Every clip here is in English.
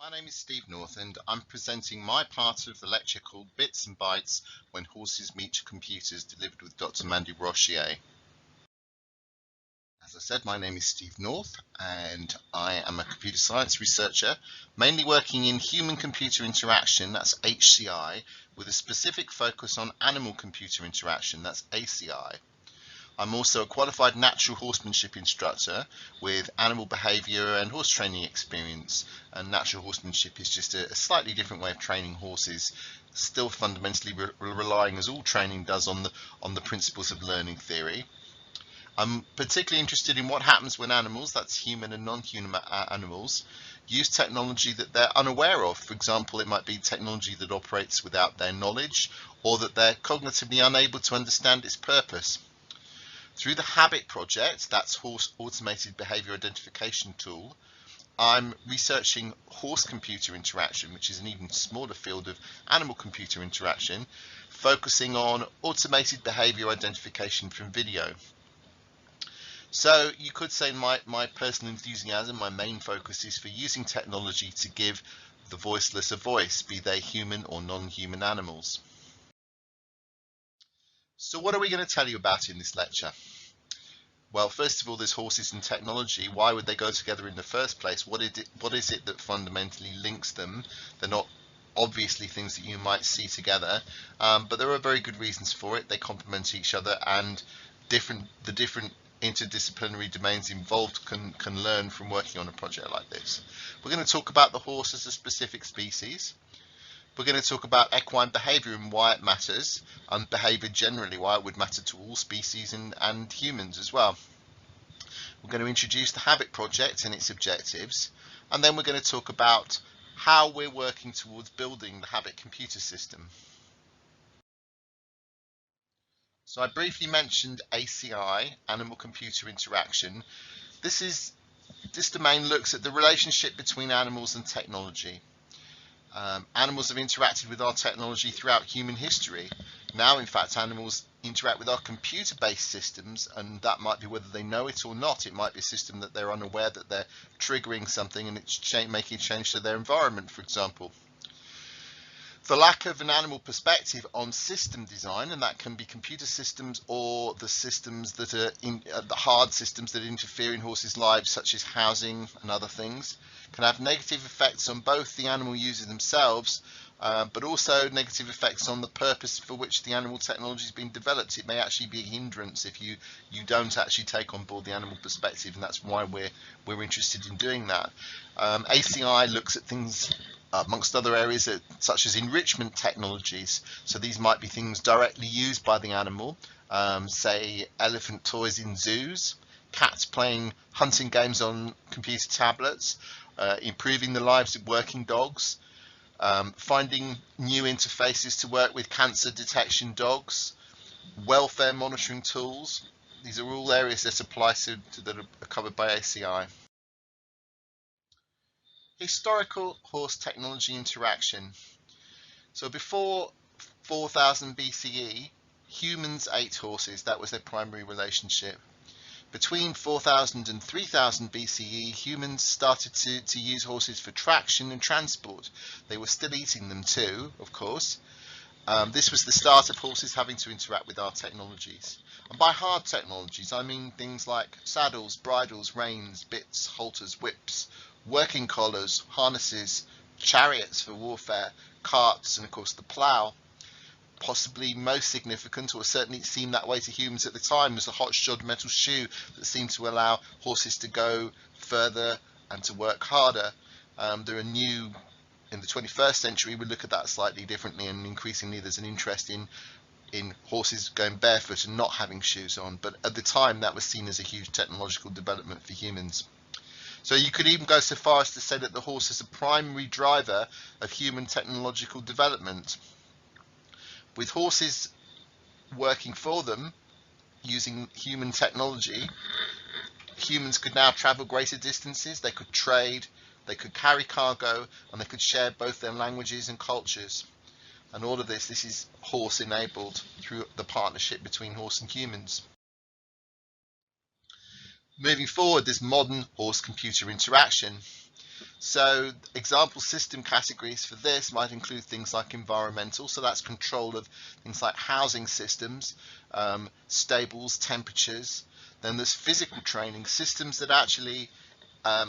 My name is Steve North and I'm presenting my part of the lecture called Bits and Bytes When Horses Meet Computers, delivered with Dr. Mandy Rochier. As I said, my name is Steve North and I am a computer science researcher, mainly working in human-computer interaction, that's HCI, with a specific focus on animal-computer interaction, that's ACI. I'm also a qualified natural horsemanship instructor with animal behaviour and horse training experience. And natural horsemanship is just a slightly different way of training horses, still fundamentally relying, as all training does, on the principles of learning theory. I'm particularly interested in what happens when animals, that's human and non-human animals, use technology that they're unaware of. For example, it might be technology that operates without their knowledge, or that they're cognitively unable to understand its purpose. Through the Habit project, that's Horse Automated Behavior Identification Tool, I'm researching horse-computer interaction, which is an even smaller field of animal-computer interaction, focusing on automated behavior identification from video. So you could say my personal enthusiasm, my main focus is for using technology to give the voiceless a voice, be they human or non-human animals. So what are we going to tell you about in this lecture? Well, first of all, there's horses and technology. Why would they go together in the first place? What is it that fundamentally links them? They're not obviously things that you might see together, but there are very good reasons for it. They complement each other, and the different interdisciplinary domains involved can learn from working on a project like this. We're going to talk about the horse as a specific species. We're going to talk about equine behavior and why it matters, and behavior generally, why it would matter to all species and humans as well. We're going to introduce the Habit project and its objectives, and then we're going to talk about how we're working towards building the Habit computer system. So I briefly mentioned ACI, Animal Computer Interaction. This domain looks at the relationship between animals and technology. Animals have interacted with our technology throughout human history. Now, in fact, animals interact with our computer-based systems, and that might be whether they know it or not. It might be a system that they're unaware that they're triggering something and it's making a change to their environment, for example. The lack of an animal perspective on system design, and that can be computer systems or the systems that are the hard systems that interfere in horses' lives, such as housing and other things, can have negative effects on both the animal users themselves, but also negative effects on the purpose for which the animal technology has been developed. It may actually be a hindrance if you don't actually take on board the animal perspective, and that's why we're interested in doing that. ACI looks at things amongst other areas such as enrichment technologies. So these might be things directly used by the animal, say elephant toys in zoos, cats playing hunting games on computer tablets, improving the lives of working dogs, finding new interfaces to work with cancer detection dogs, welfare monitoring tools. These are all areas that apply that are covered by ACI. Historical horse technology interaction. So before 4000 BCE, humans ate horses. That was their primary relationship. Between 4000 and 3000 BCE, humans started to use horses for traction and transport. They were still eating them too, of course. This was the start of horses having to interact with our technologies. And by hard technologies, I mean things like saddles, bridles, reins, bits, halters, whips, working collars, harnesses, chariots for warfare, carts, and of course the plough. Possibly most significant, or certainly it seemed that way to humans at the time, was the hot-shod metal shoe that seemed to allow horses to go further and to work harder. There are new, in the 21st century, we look at that slightly differently, and increasingly there's an interest in horses going barefoot and not having shoes on. But at the time, that was seen as a huge technological development for humans. So you could even go so far as to say that the horse is a primary driver of human technological development. With horses working for them, using human technology, humans could now travel greater distances, they could trade, they could carry cargo, and they could share both their languages and cultures. And all of this is horse enabled through the partnership between horse and humans. Moving forward, there's modern horse-computer interaction. So example system categories for this might include things like environmental, so that's control of things like housing systems, stables, temperatures. Then there's physical training, systems that actually are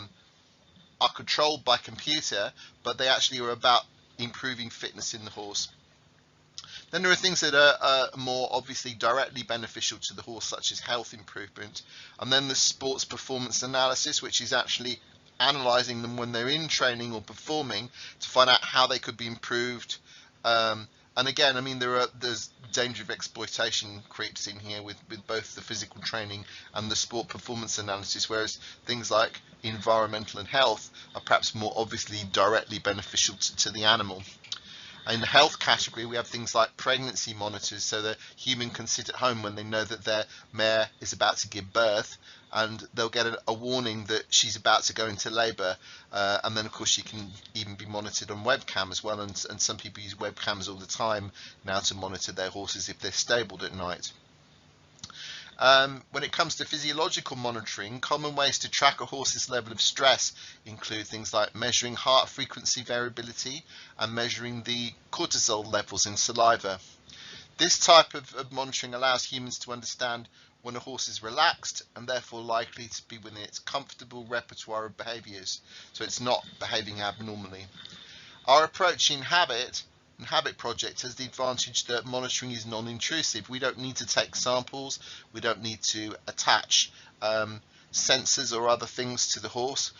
controlled by computer, but they actually are about improving fitness in the horse. Then there are things that are more obviously directly beneficial to the horse, such as health improvement. And then the sports performance analysis, which is actually analysing them when they're in training or performing to find out how they could be improved. And again, I mean, there's danger of exploitation creeps in here with both the physical training and the sport performance analysis, whereas things like environmental and health are perhaps more obviously directly beneficial to the animal. In the health category, we have things like pregnancy monitors, so the human can sit at home when they know that their mare is about to give birth, and they'll get a warning that she's about to go into labour, and then of course she can even be monitored on webcam as well, and some people use webcams all the time now to monitor their horses if they're stabled at night. When it comes to physiological monitoring, common ways to track a horse's level of stress include things like measuring heart frequency variability and measuring the cortisol levels in saliva. This type of monitoring allows humans to understand when a horse is relaxed and therefore likely to be within its comfortable repertoire of behaviours, so it's not behaving abnormally. Our approach in Habit Project has the advantage that monitoring is non-intrusive. We don't need to take samples, we don't need to attach sensors or other things to the horse.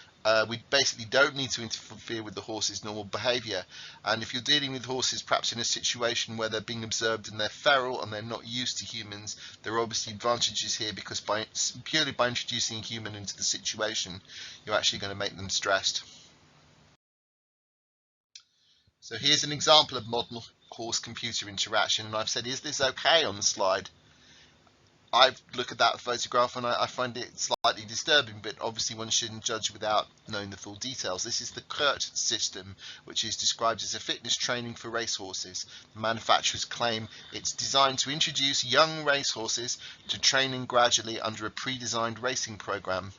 We basically don't need to interfere with the horse's normal behaviour. And if you're dealing with horses perhaps in a situation where they're being observed and they're feral and they're not used to humans, there are obviously advantages here, because purely by introducing a human into the situation, you're actually going to make them stressed. So here's an example of modern horse-computer interaction, and I've said, is this okay on the slide? I look at that photograph and I find it slightly disturbing, but obviously one shouldn't judge without knowing the full details. This is the Kurt system, which is described as a fitness training for racehorses. The manufacturers claim it's designed to introduce young racehorses to training gradually under a pre-designed racing program.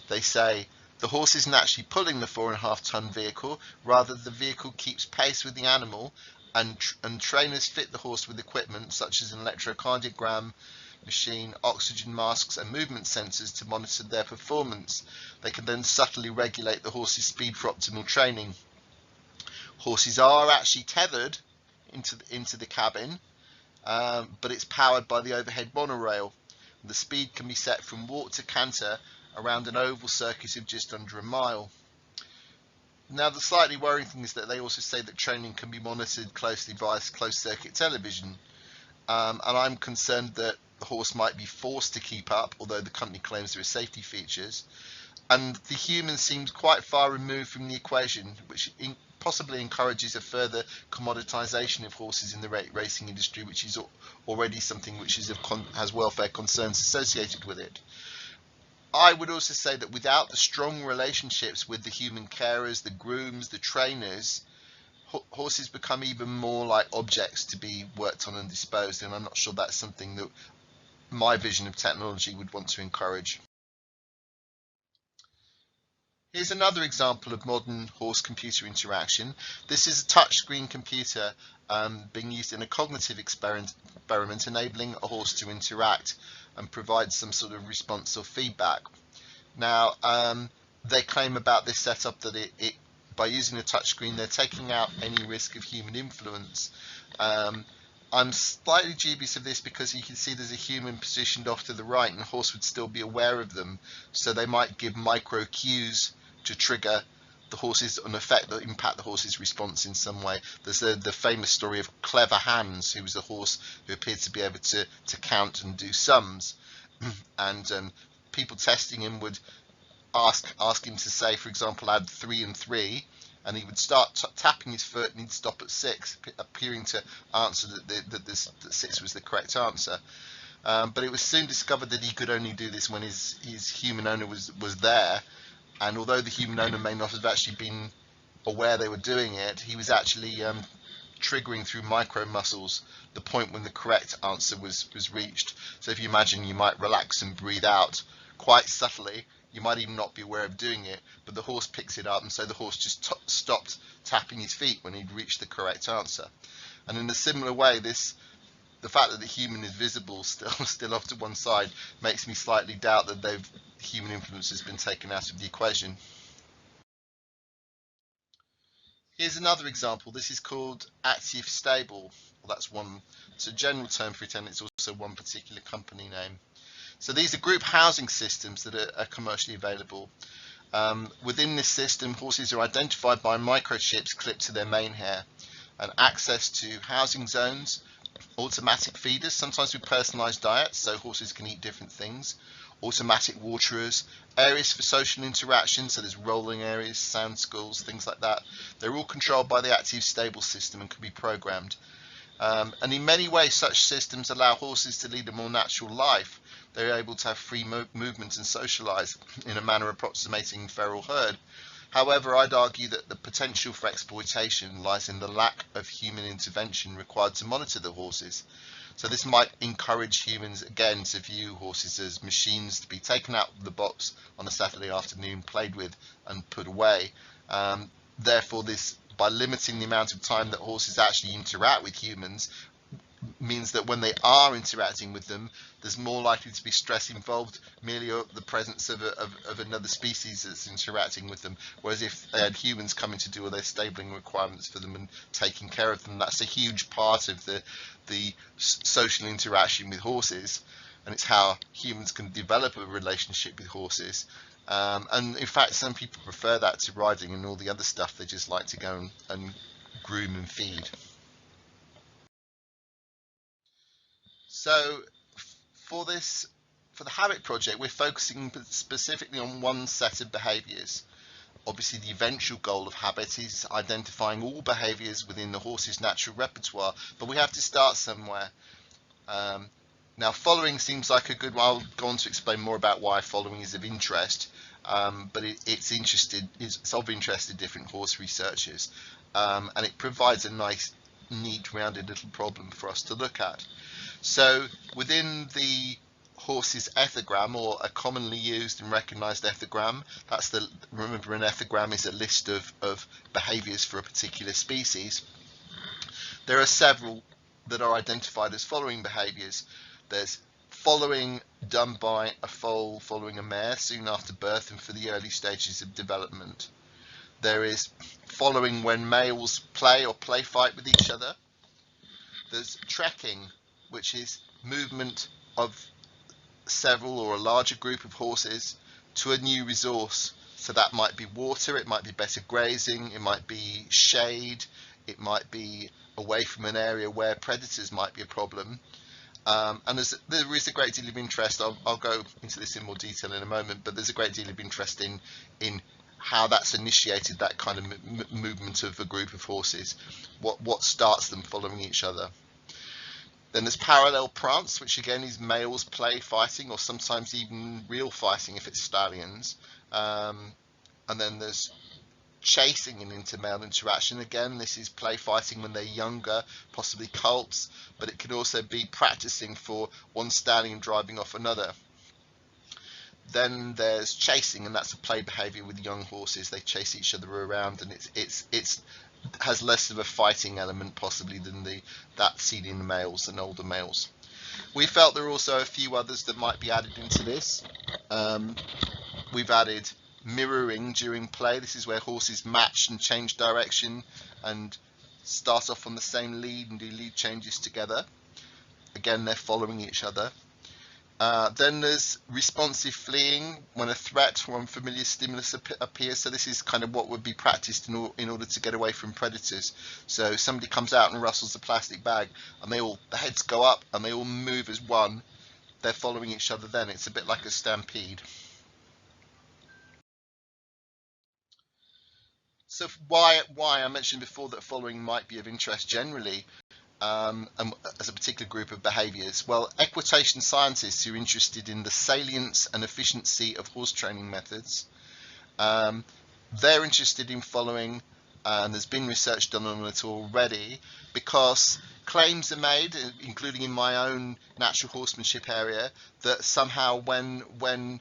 They say, the horse isn't actually pulling the 4.5-ton vehicle, rather the vehicle keeps pace with the animal, and trainers fit the horse with equipment such as an electrocardiogram machine, oxygen masks and movement sensors to monitor their performance. They can then subtly regulate the horse's speed for optimal training. Horses are actually tethered into the cabin, but it's powered by the overhead monorail. The speed can be set from walk to canter around an oval circuit of just under a mile. Now, the slightly worrying thing is that they also say that training can be monitored closely via closed circuit television, and I'm concerned that the horse might be forced to keep up, although the company claims there are safety features, and the human seems quite far removed from the equation, which possibly encourages a further commoditization of horses in the racing industry, which is already something which has welfare concerns associated with it. I would also say that without the strong relationships with the human carers, the grooms, the trainers, horses become even more like objects to be worked on and disposed, and I'm not sure that's something that my vision of technology would want to encourage. Here's another example of modern horse-computer interaction. This is a touchscreen computer being used in a cognitive experiment, enabling a horse to interact and provide some sort of response or feedback. Now, they claim about this setup that by using a touchscreen, they're taking out any risk of human influence. I'm slightly dubious of this because you can see there's a human positioned off to the right and the horse would still be aware of them. So they might give micro cues to trigger the horse's an effect that impact the horse's response in some way. There's the famous story of Clever Hans, who was a horse who appeared to be able to count and do sums, and people testing him would ask him to say, for example, add 3 and 3, and he would start tapping his foot and he'd stop at 6, appearing to answer that 6 was the correct answer. But it was soon discovered that he could only do this when his human owner was there, and although the human owner may not have actually been aware they were doing it, he was actually triggering through micro muscles the point when the correct answer was reached. So if you imagine, you might relax and breathe out quite subtly, You might even not be aware of doing it, but the horse picks it up, and so the horse just stopped tapping his feet when he'd reached the correct answer. And in a similar way, the fact that the human is visible still off to one side makes me slightly doubt that human influence has been taken out of the equation. Here's another example. This is called active stable. Well, that's one. It's a general term for it, and it's also one particular company name. So these are group housing systems that are commercially available. Within this system, horses are identified by microchips clipped to their mane hair, and access to housing zones, automatic feeders, sometimes with personalized diets, so horses can eat different things, automatic waterers, areas for social interaction, so there's rolling areas, sound schools, things like that. They're all controlled by the active stable system and can be programmed. And in many ways, such systems allow horses to lead a more natural life. They're able to have free movement and socialize in a manner approximating feral herd. However, I'd argue that the potential for exploitation lies in the lack of human intervention required to monitor the horses. So this might encourage humans, again, to view horses as machines to be taken out of the box on a Saturday afternoon, played with and put away. Therefore, by limiting the amount of time that horses actually interact with humans, means that when they are interacting with them, there's more likely to be stress involved, merely the presence of another species that's interacting with them. Whereas if they had humans coming to do all their stabling requirements for them and taking care of them, that's a huge part of the social interaction with horses, and it's how humans can develop a relationship with horses. And in fact, some people prefer that to riding and all the other stuff. They just like to go and groom and feed. So for the Habit Project, we're focusing specifically on one set of behaviours. Obviously, the eventual goal of habit is identifying all behaviours within the horse's natural repertoire, but we have to start somewhere. Now, following seems like a good one. I'll go on to explain more about why following is of interest, but it's of interest to different horse researchers, and it provides a nice, neat, rounded little problem for us to look at. So within the horse's ethogram, or a commonly used and recognized ethogram, remember, an ethogram is a list of behaviors for a particular species. There are several that are identified as following behaviors. There's following done by a foal following a mare soon after birth and for the early stages of development. There is following when males play or play fight with each other. There's trekking, which is movement of several or a larger group of horses to a new resource. So that might be water, it might be better grazing, it might be shade, it might be away from an area where predators might be a problem. And there is a great deal of interest. I'll go into this in more detail in a moment, but there's a great deal of interest in how that's initiated, that kind of movement of a group of horses, what starts them following each other. Then there's parallel prance, which again is males play fighting, or sometimes even real fighting if it's stallions. And then there's chasing and intermale interaction. Again, this is play fighting when they're younger, possibly colts, but it can also be practicing for one stallion driving off another. Then there's chasing, and that's a play behavior with young horses. They chase each other around, and it's has less of a fighting element possibly than that seen in males and older males. We felt there are also a few others that might be added into this. We've added mirroring during play. This is where horses match and change direction and start off on the same lead and do lead changes together. Again, they're following each other. Then there's responsive fleeing when a threat or unfamiliar stimulus appears. So this is kind of what would be practiced in order to get away from predators. So somebody comes out and rustles a plastic bag, and the heads go up and they all move as one. They're following each other then. It's a bit like a stampede. So why I mentioned before that following might be of interest generally, as a particular group of behaviours. Well, equitation scientists who are interested in the salience and efficiency of horse training methods, they're interested in following, and there's been research done on it already, because claims are made, including in my own natural horsemanship area, that somehow when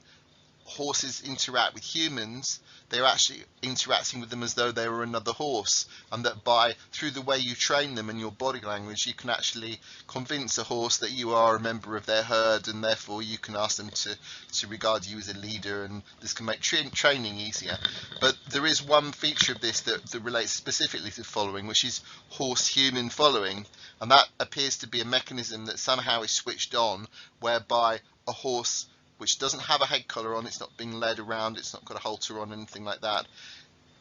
horses interact with humans, they're actually interacting with them as though they were another horse, and that through the way you train them and your body language, you can actually convince a horse that you are a member of their herd, and therefore you can ask them to regard you as a leader, and this can make training easier. But there is one feature of this that relates specifically to following, which is horse-human following, and that appears to be a mechanism that somehow is switched on, whereby a horse which doesn't have a head collar on, it's not being led around, it's not got a halter on, anything like that,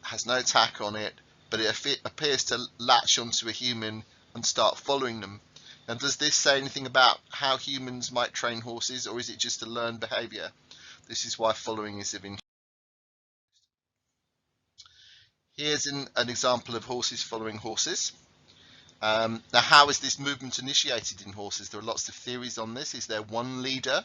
has no tack on it, but it appears to latch onto a human and start following them. Now, does this say anything about how humans might train horses, or is it just a learned behavior? This is why following is of interest. Here's an example of horses following horses. Now, how is this movement initiated in horses? There are lots of theories on this. Is there one leader?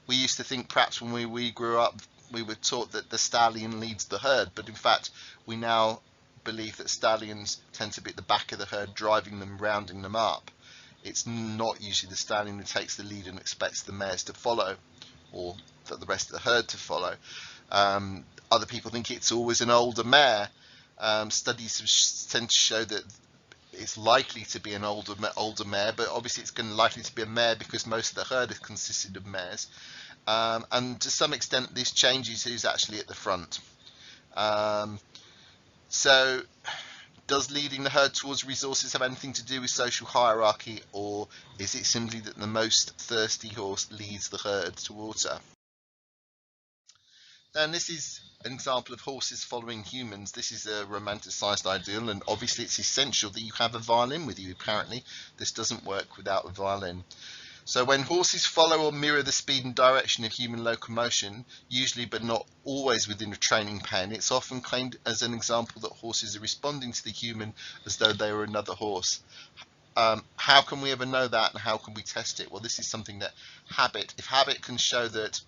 We used to think perhaps when we grew up, we were taught that the stallion leads the herd, but in fact, we now believe that stallions tend to be at the back of the herd, driving them, rounding them up. It's not usually the stallion who takes the lead and expects the mares to follow, or that the rest of the herd to follow. Other people think it's always an older mare. Studies tend to show that it's likely to be an older mare, but obviously it's likely to be a mare because most of the herd is consisted of mares. And to some extent, this changes who's actually at the front. So does leading the herd towards resources have anything to do with social hierarchy, or is it simply that the most thirsty horse leads the herd to water? And this is an example of horses following humans. This is a romanticized ideal, and obviously it's essential that you have a violin with you. Apparently, this doesn't work without a violin. So when horses follow or mirror the speed and direction of human locomotion, usually but not always within a training pen, it's often claimed as an example that horses are responding to the human as though they were another horse. How can we ever know that, and how can we test it? Well, this is something that if habit can show that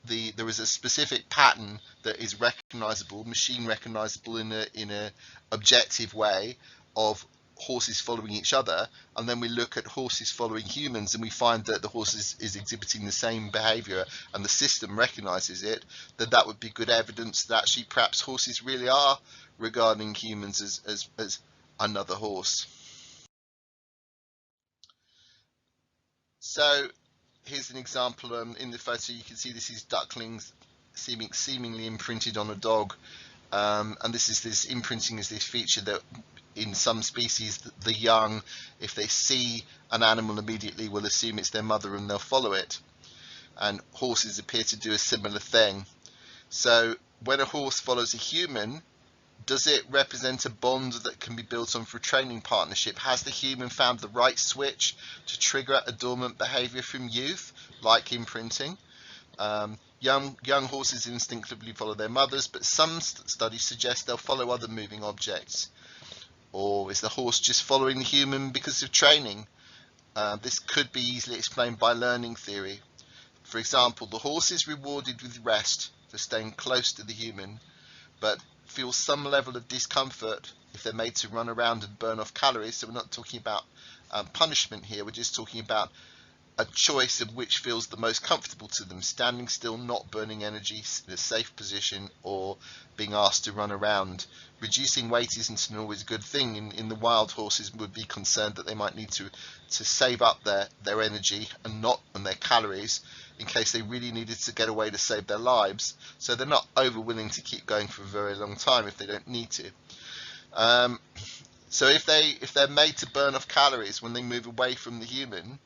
there is a specific pattern that is recognizable, machine recognizable in a objective way of horses following each other, and then we look at horses following humans and we find that the horse is exhibiting the same behavior and the system recognizes it, then that would be good evidence that actually perhaps horses really are regarding humans as another horse. So here's an example. In the photo you can see this is ducklings seemingly imprinted on a dog, and this imprinting is this feature that in some species the young, if they see an animal, immediately will assume it's their mother and they'll follow it, and horses appear to do a similar thing. So when a horse follows a human, does it represent a bond that can be built on for a training partnership? Has the human found the right switch to trigger a dormant behavior from youth, like imprinting? Young horses instinctively follow their mothers, but some studies suggest they'll follow other moving objects. Or is the horse just following the human because of training? This could be easily explained by learning theory. For example, the horse is rewarded with rest for staying close to the human, but feel some level of discomfort if they're made to run around and burn off calories. So we're not talking about punishment here, we're just talking about a choice of which feels the most comfortable to them, standing still, not burning energy in a safe position, or being asked to run around. Reducing weight isn't always a good thing. In the wild, horses would be concerned that they might need to save up their energy and their calories in case they really needed to get away to save their lives. So they're not over willing to keep going for a very long time if they don't need to. So if they're made to burn off calories when they move away from the human,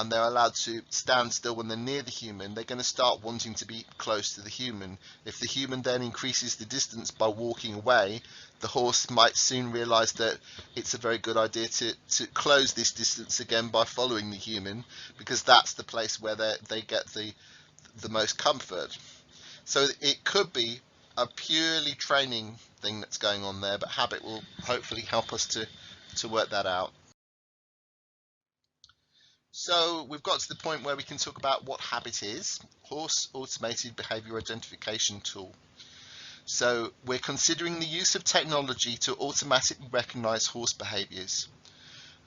and they're allowed to stand still when they're near the human, they're going to start wanting to be close to the human. If the human then increases the distance by walking away, the horse might soon realize that it's a very good idea to close this distance again by following the human, because that's the place where they get the most comfort. So it could be a purely training thing that's going on there, but habit will hopefully help us to work that out. So we've got to the point where we can talk about what habit is. Horse automated behavior identification tool. So we're considering the use of technology to automatically recognize horse behaviors.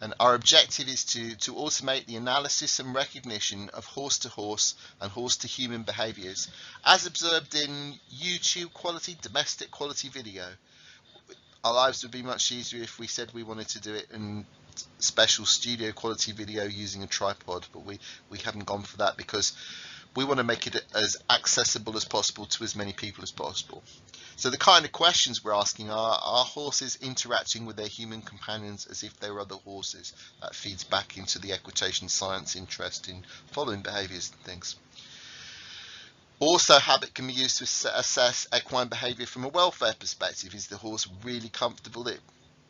And our objective is to automate the analysis and recognition of horse-to-horse and horse-to-human behaviours as observed in YouTube quality, domestic quality video. Our lives would be much easier if we said we wanted to do it in special studio quality video using a tripod, but we haven't gone for that because we want to make it as accessible as possible to as many people as possible. So the kind of questions we're asking are horses interacting with their human companions as if they were other horses? That feeds back into the equitation science interest in following behaviours and things. Also, habit can be used to assess equine behaviour from a welfare perspective. Is the horse really comfortable? That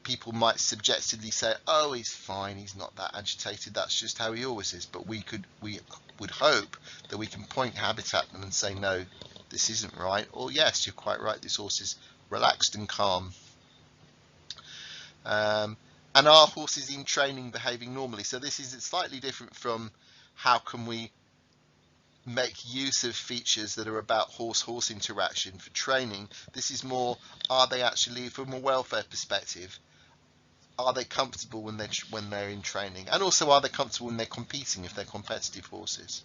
people might subjectively say, oh, he's fine, he's not that agitated, that's just how he always is. But we would hope that we can point habit at them and say, no, this isn't right, or yes, you're quite right, this horse is relaxed and calm. And are horses in training behaving normally? So this is slightly different from how can we make use of features that are about horse-horse interaction for training. This is more, are they actually, from a welfare perspective, are they comfortable when they're in training, and also are they comfortable when they're competing if they're competitive horses.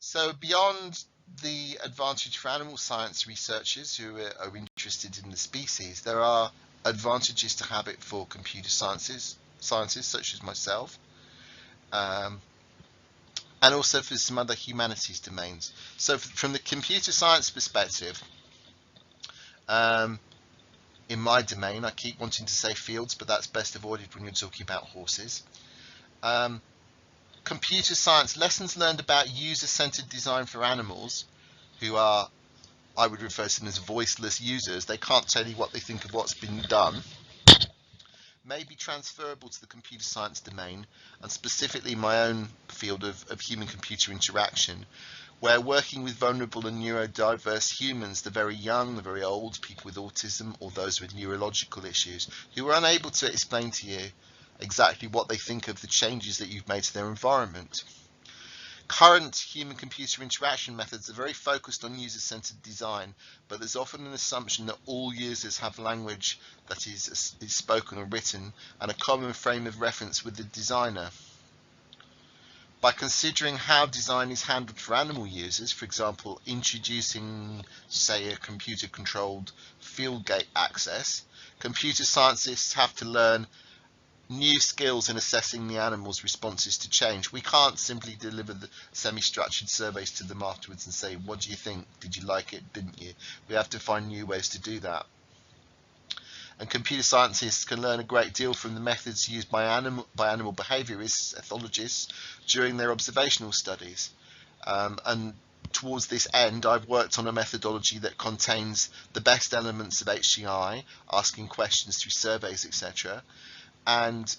So beyond the advantage for animal science researchers who are interested in the species, there are advantages to habit for computer scientists such as myself, and also for some other humanities domains. So from the computer science perspective, in my domain, I keep wanting to say fields, but that's best avoided when you're talking about horses. Computer science lessons learned about user-centered design for animals, who are, I would refer to them as voiceless users. They can't tell you what they think of what's been done, may be transferable to the computer science domain, and specifically my own field of human-computer interaction, where working with vulnerable and neurodiverse humans, the very young, the very old, people with autism, or those with neurological issues, who are unable to explain to you exactly what they think of the changes that you've made to their environment. Current human-computer interaction methods are very focused on user-centered design, but there's often an assumption that all users have language that is spoken or written, and a common frame of reference with the designer. By considering how design is handled for animal users, for example, introducing, say, a computer-controlled field gate access, computer scientists have to learn new skills in assessing the animal's responses to change. We can't simply deliver the semi-structured surveys to them afterwards and say, what do you think? Did you like it? Didn't you? We have to find new ways to do that. And computer scientists can learn a great deal from the methods used by animal behaviorists, ethologists, during their observational studies. And towards this end, I've worked on a methodology that contains the best elements of HCI, asking questions through surveys, etc., and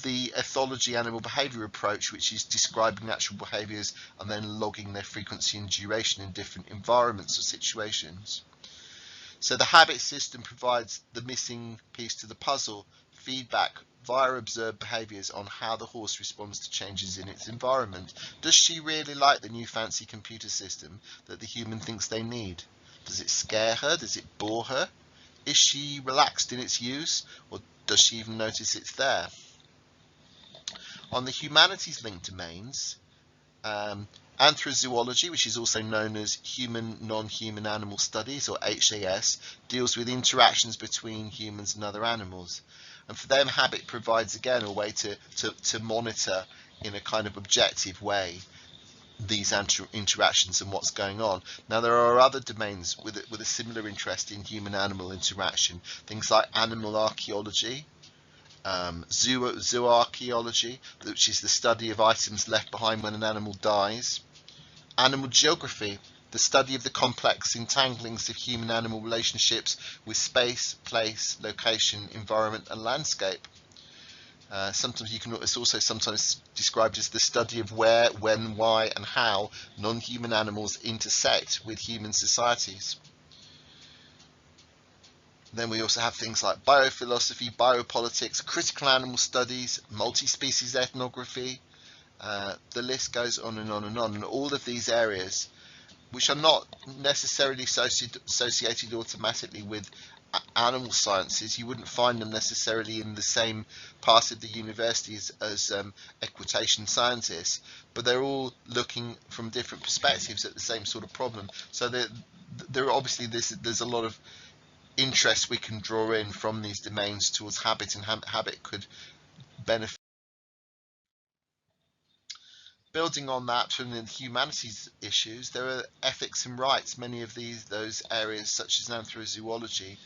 the ethology animal behavior approach, which is describing natural behaviors and then logging their frequency and duration in different environments or situations. So the habit system provides the missing piece to the puzzle, feedback via observed behaviours on how the horse responds to changes in its environment. Does she really like the new fancy computer system that the human thinks they need? Does it scare her? Does it bore her? Is she relaxed in its use, or does she even notice it's there? On the humanities linked domains, anthrozoology, which is also known as human non-human animal studies, or HAS, deals with interactions between humans and other animals. And for them, habit provides again a way to monitor in a kind of objective way these interactions and what's going on. Now there are other domains with a similar interest in human-animal interaction, things like animal archaeology, zooarchaeology, which is the study of items left behind when an animal dies, animal geography, the study of the complex entanglings of human-animal relationships with space, place, location, environment and landscape. It's also sometimes described as the study of where, when, why and how non-human animals intersect with human societies. Then we also have things like biophilosophy, biopolitics, critical animal studies, multi-species ethnography. The list goes on and on and on. And all of these areas which are not necessarily associated automatically with animal sciences. You wouldn't find them necessarily in the same part of the universities as equitation scientists, but they're all looking from different perspectives at the same sort of problem. So there obviously there's a lot of interest we can draw in from these domains towards habit, and habit could benefit. Building on that from the humanities issues, there are ethics and rights. Many of those areas, such as anthrozoology,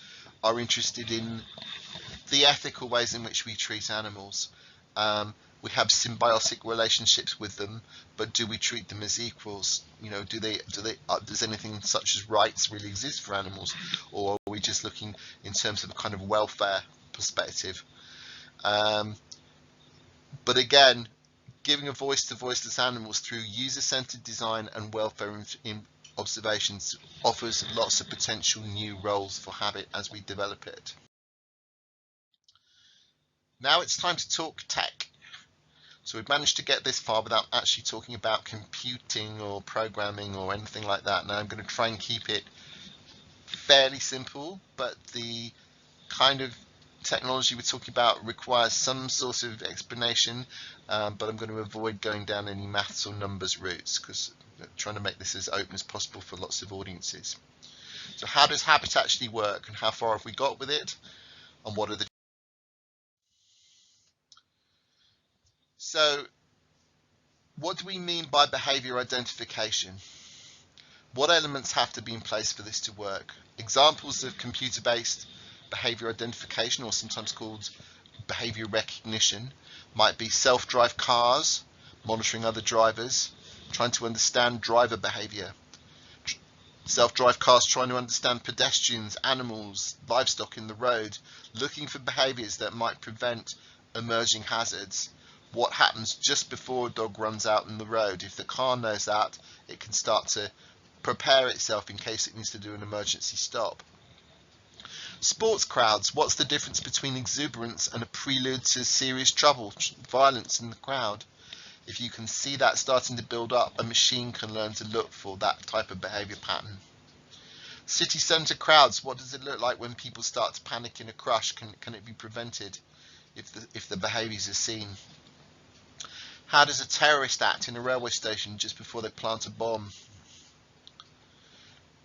are interested in the ethical ways in which we treat animals. We have symbiotic relationships with them, but do we treat them as equals? You know, does anything such as rights really exist for animals, or are we just looking in terms of a kind of welfare perspective? But again, giving a voice to voiceless animals through user-centered design and welfare in observations offers lots of potential new roles for habit as we develop it. Now it's time to talk tech. So we've managed to get this far without actually talking about computing or programming or anything like that. Now I'm going to try and keep it fairly simple, but the kind of technology we're talking about requires some sort of explanation, but I'm going to avoid going down any maths or numbers routes because I'm trying to make this as open as possible for lots of audiences. So how does habit actually work, and how far have we got with it, and what are the... So what do we mean by behavior identification? What elements have to be in place for this to work? Examples of computer-based behavior identification, or sometimes called behavior recognition, might be self-drive cars, monitoring other drivers, trying to understand driver behavior. Self-drive cars trying to understand pedestrians, animals, livestock in the road, looking for behaviors that might prevent emerging hazards. What happens just before a dog runs out in the road? If the car knows that, it can start to prepare itself in case it needs to do an emergency stop. Sports crowds, what's the difference between exuberance and a prelude to serious trouble, violence in the crowd? If you can see that starting to build up, a machine can learn to look for that type of behavior pattern. City centre crowds, what does it look like when people start to panic in a crush? Can it be prevented if the behaviours are seen? How does a terrorist act in a railway station just before they plant a bomb?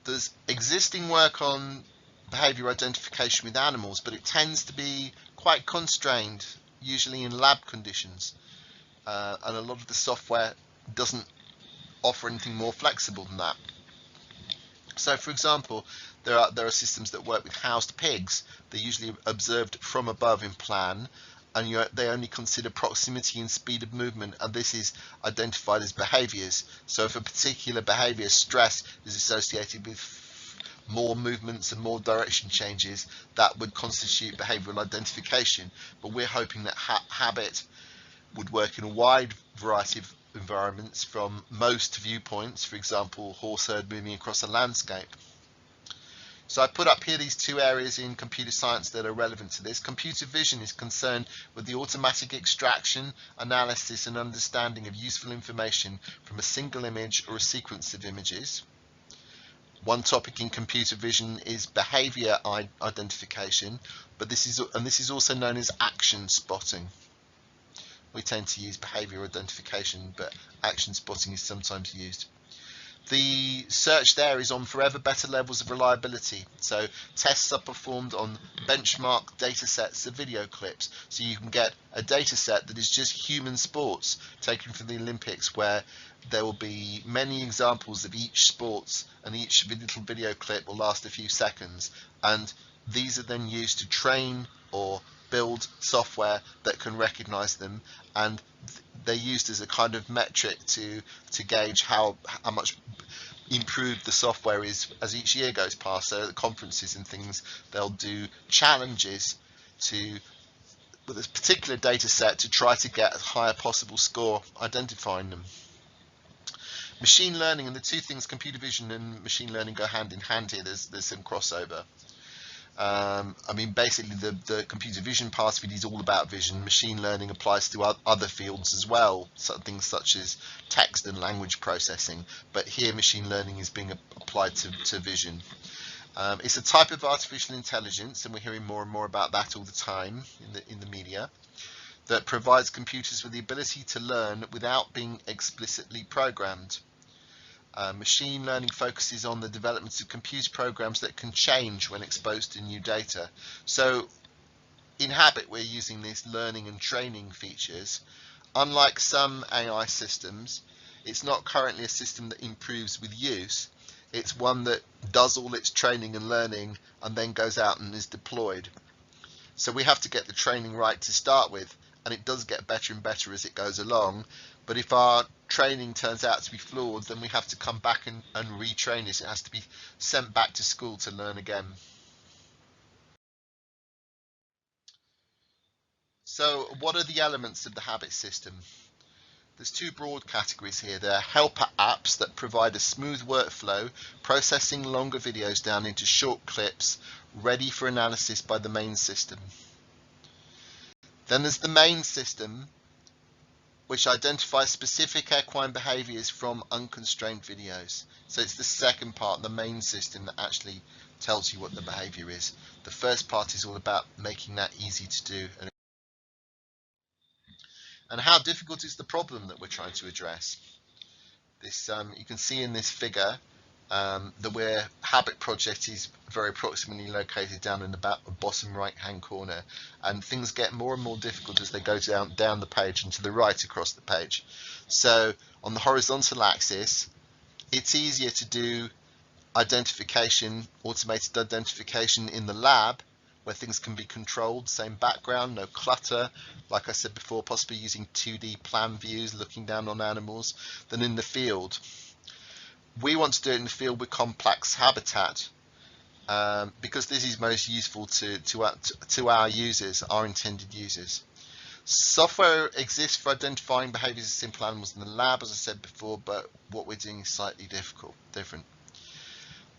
There's existing work on behavior identification with animals, but it tends to be quite constrained, usually in lab conditions, and a lot of the software doesn't offer anything more flexible than that. So, for example, there are systems that work with housed pigs. They're usually observed from above in plan, and they only consider proximity and speed of movement, and this is identified as behaviors. So if a particular behavior, stress, is associated with more movements and more direction changes, that would constitute behavioral identification. But we're hoping that habit would work in a wide variety of environments from most viewpoints, for example, horse herd moving across a landscape. So I put up here these two areas in computer science that are relevant to this. Computer vision is concerned with the automatic extraction, analysis and understanding of useful information from a single image or a sequence of images. One topic in computer vision is behavior identification, but this is also known as action spotting. We tend to use behavior identification, but action spotting is sometimes used. The search there is on forever better levels of reliability. So tests are performed on benchmark data sets of video clips. So you can get a data set that is just human sports taken from the Olympics, where there will be many examples of each sports, and each little video clip will last a few seconds. And these are then used to train or build software that can recognize them, and they're used as a kind of metric to gauge how much improved the software is as each year goes past. So at conferences and things, they'll do challenges with this particular data set to try to get a higher possible score identifying them. Machine learning, and the two things, computer vision and machine learning, go hand in hand here. There's some crossover. I mean, basically the computer vision part of it is all about vision. Machine learning applies to other fields as well, so things such as text and language processing. But here machine learning is being applied to vision. It's a type of artificial intelligence, and we're hearing more and more about that all the time in the media, that provides computers with the ability to learn without being explicitly programmed. Machine learning focuses on the development of computer programs that can change when exposed to new data. So in Habit, we're using these learning and training features. Unlike some AI systems, it's not currently a system that improves with use. It's one that does all its training and learning and then goes out and is deployed. So we have to get the training right to start with, and it does get better and better as it goes along. But if our training turns out to be flawed, then we have to come back and retrain it. It has to be sent back to school to learn again. So what are the elements of the Habit system? There's two broad categories here. There are helper apps that provide a smooth workflow, processing longer videos down into short clips, ready for analysis by the main system. Then there's the main system, which identifies specific equine behaviors from unconstrained videos. So it's the second part, the main system, that actually tells you what the behavior is. The first part is all about making that easy to do. And how difficult is the problem that we're trying to address? This you can see in this figure that where Habit project is very approximately located down in the bottom right hand corner, and things get more and more difficult as they go down the page and to the right across the page. So on the horizontal axis, it's easier to do identification, automated identification in the lab, where things can be controlled, same background, no clutter, like I said before, possibly using 2D plan views looking down on animals, than in the field. We want to do it in the field with complex habitat, because this is most useful to our users, our intended users. Software exists for identifying behaviors of simple animals in the lab, as I said before, but what we're doing is slightly different.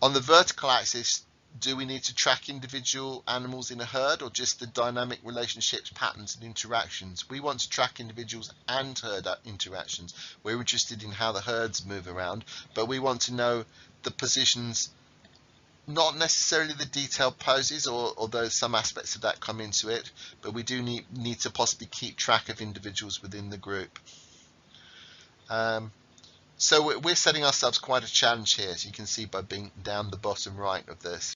On the vertical axis, do we need to track individual animals in a herd, or just the dynamic relationships, patterns, and interactions? We want to track individuals and herd interactions. We're interested in how the herds move around, but we want to know the positions, not necessarily the detailed poses, although some aspects of that come into it, but we do need to possibly keep track of individuals within the group. So we're setting ourselves quite a challenge here, as you can see by being down the bottom right of this.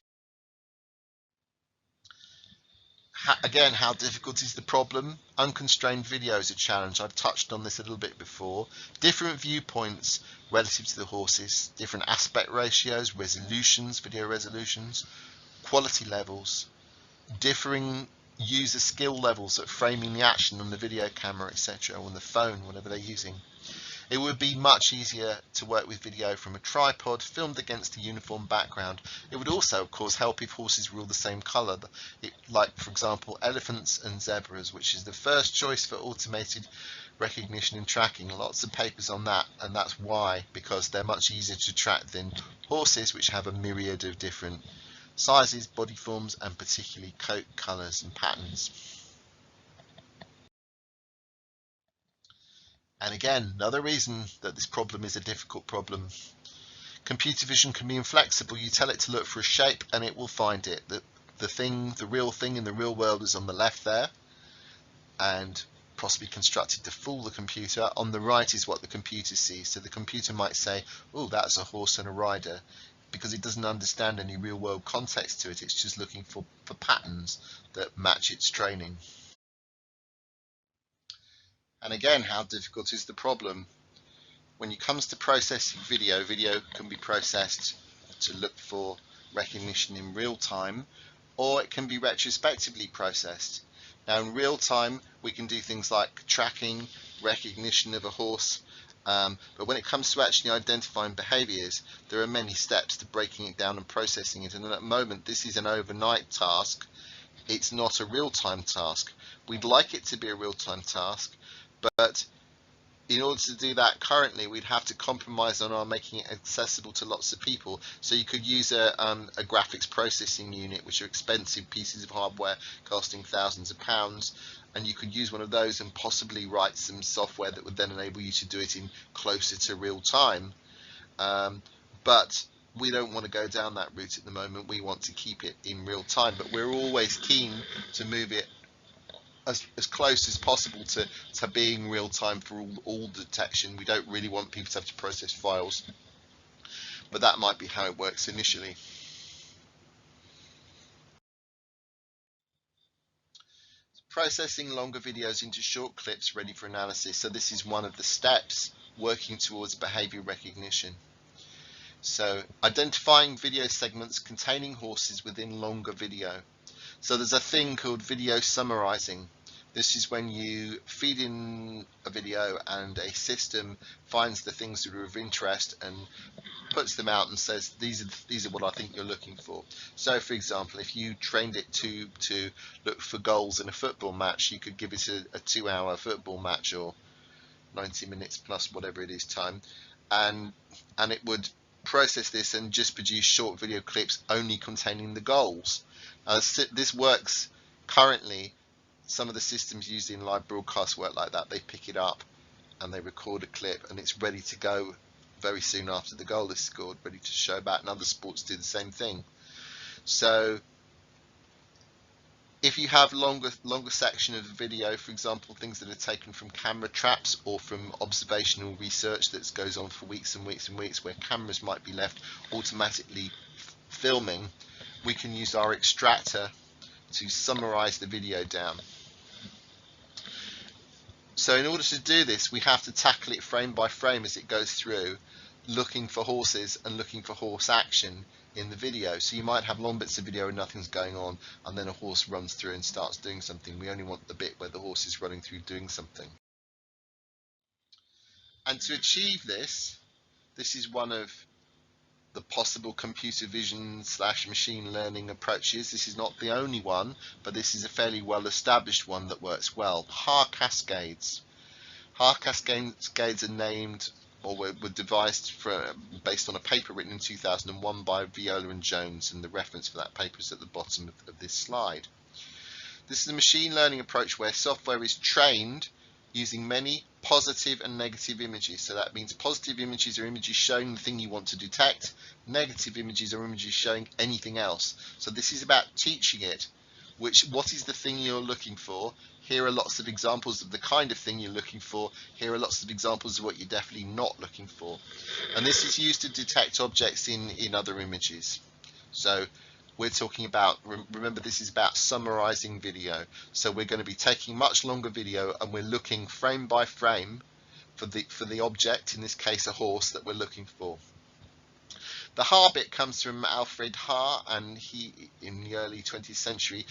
Again, how difficult is the problem? Unconstrained video is a challenge. I've touched on this a little bit before. Different viewpoints relative to the horses, different aspect ratios, resolutions, video resolutions, quality levels, differing user skill levels at framing the action on the video camera, etc., or on the phone, whatever they're using. It would be much easier to work with video from a tripod filmed against a uniform background. It would also, of course, help if horses were all the same colour, like, for example, elephants and zebras, which is the first choice for automated recognition and tracking. Lots of papers on that, and that's why, because they're much easier to track than horses, which have a myriad of different sizes, body forms, and particularly coat colours and patterns. And again, another reason that this problem is a difficult problem. Computer vision can be inflexible. You tell it to look for a shape and it will find it. The real thing in the real world is on the left there, and possibly constructed to fool the computer. On the right is what the computer sees. So the computer might say, oh, that's a horse and a rider, because it doesn't understand any real world context to it. It's just looking for patterns that match its training. And again, how difficult is the problem? When it comes to processing video, video can be processed to look for recognition in real time, or it can be retrospectively processed. Now in real time, we can do things like tracking, recognition of a horse, but when it comes to actually identifying behaviors, there are many steps to breaking it down and processing it. And at the moment, this is an overnight task. It's not a real-time task. We'd like it to be a real-time task, but in order to do that currently, we'd have to compromise on our making it accessible to lots of people. So you could use a graphics processing unit, which are expensive pieces of hardware costing thousands of pounds, and you could use one of those and possibly write some software that would then enable you to do it in closer to real time. But we don't want to go down that route at the moment. We want to keep it in real time, but we're always keen to move it as close as possible to being real time for all detection. We don't really want people to have to process files, but that might be how it works initially. Processing longer videos into short clips ready for analysis. So this is one of the steps working towards behavior recognition. So identifying video segments containing horses within longer video. So there's a thing called video summarizing. This is when you feed in a video and a system finds the things that are of interest and puts them out and says these are what I think you're looking for. So for example, if you trained it to look for goals in a football match, you could give it a 2-hour football match or 90 minutes plus whatever it is time, and it would process this and just produce short video clips only containing the goals. This works currently. Some of the systems used in live broadcast work like that. They pick it up and they record a clip and it's ready to go very soon after the goal is scored, ready to show back, and other sports do the same thing. So if you have longer section of the video, for example, things that are taken from camera traps or from observational research that goes on for weeks and weeks and weeks, where cameras might be left automatically filming, we can use our extractor to summarize the video down. So in order to do this, we have to tackle it frame by frame as it goes through, looking for horses and looking for horse action in the video. So you might have long bits of video and nothing's going on, and then a horse runs through and starts doing something. We only want the bit where the horse is running through doing something. And to achieve this, this is one of the possible computer vision / machine learning approaches. This is not the only one, but this is a fairly well established one that works well. Haar cascades. Haar cascades are named or were devised based on a paper written in 2001 by Viola and Jones, and the reference for that paper is at the bottom of this slide. This is a machine learning approach where software is trained using many positive and negative images. So that means positive images are images showing the thing you want to detect. Negative images are images showing anything else. So this is about teaching it what is the thing you're looking for. Here are lots of examples of the kind of thing you're looking for. Here are lots of examples of what you're definitely not looking for. And this is used to detect objects in other images. So we're talking about, remember, this is about summarizing video. So we're going to be taking much longer video and we're looking frame by frame for the object, in this case a horse, that we're looking for. The Haar bit comes from Alfred Haar, and he, in the early 20th century,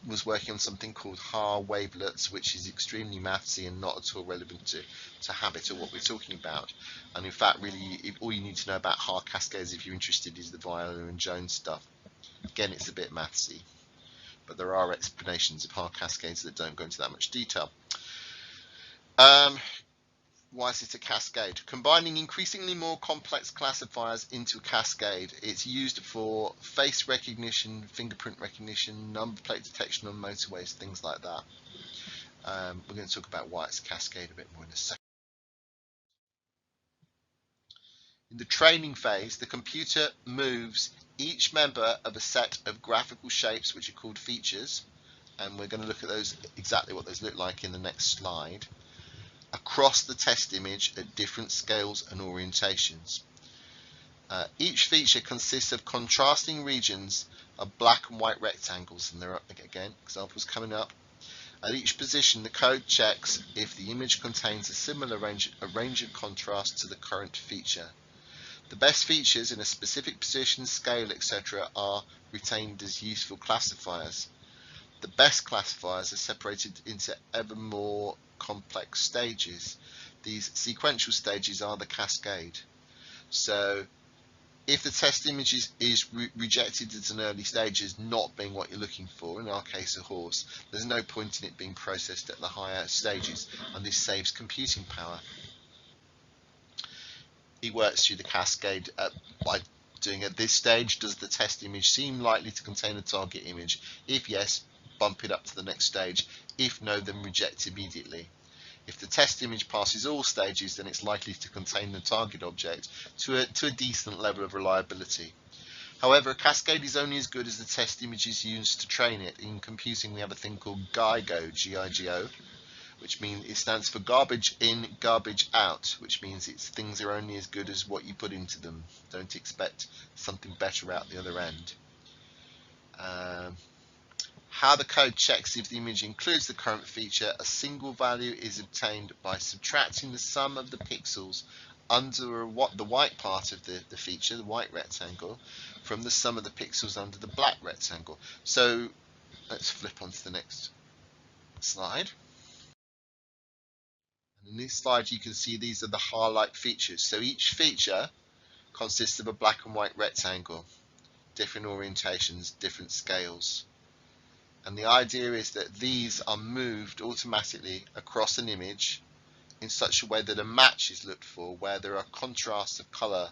was working on something called Haar wavelets, which is extremely mathsy and not at all relevant to habit or what we're talking about. And in fact, really, all you need to know about Haar cascades, if you're interested, is the Viola and Jones stuff. Again, it's a bit mathsy, but there are explanations of Haar cascades that don't go into that much detail. Why is it a cascade? Combining increasingly more complex classifiers into a cascade. It's used for face recognition, fingerprint recognition, number plate detection on motorways, things like that. We're going to talk about why it's a cascade a bit more in a second. In the training phase, the computer moves each member of a set of graphical shapes, which are called features, and we're going to look at those, exactly what those look like, in the next slide, across the test image at different scales and orientations. Each feature consists of contrasting regions of black and white rectangles, and there are, again, examples coming up. At each position, the code checks if the image contains a similar range of contrast to the current feature. The best features in a specific position, scale, etc. are retained as useful classifiers. The best classifiers are separated into ever more complex stages. These sequential stages are the cascade. So If the test image is rejected at an early stage as not being what you're looking for, in our case a horse, there's no point in it being processed at the higher stages, and this saves computing power. He works through the cascade by doing at this stage, does the test image seem likely to contain a target image? If yes, bump it up to the next stage. If no, then reject immediately. If the test image passes all stages, then it's likely to contain the target object to a decent level of reliability. However, a cascade is only as good as the test images used to train it. In computing, we have a thing called GIGO, G-I-G-O, which means it stands for garbage in, garbage out, which means things are only as good as what you put into them. Don't expect something better out the other end. How the code checks if the image includes the current feature: a single value is obtained by subtracting the sum of the pixels under the white part of the feature, the white rectangle, from the sum of the pixels under the black rectangle. So let's flip on to the next slide. And in this slide you can see these are the highlight features. So each feature consists of a black and white rectangle, different orientations, different scales. And the idea is that these are moved automatically across an image in such a way that a match is looked for, where there are contrasts of colour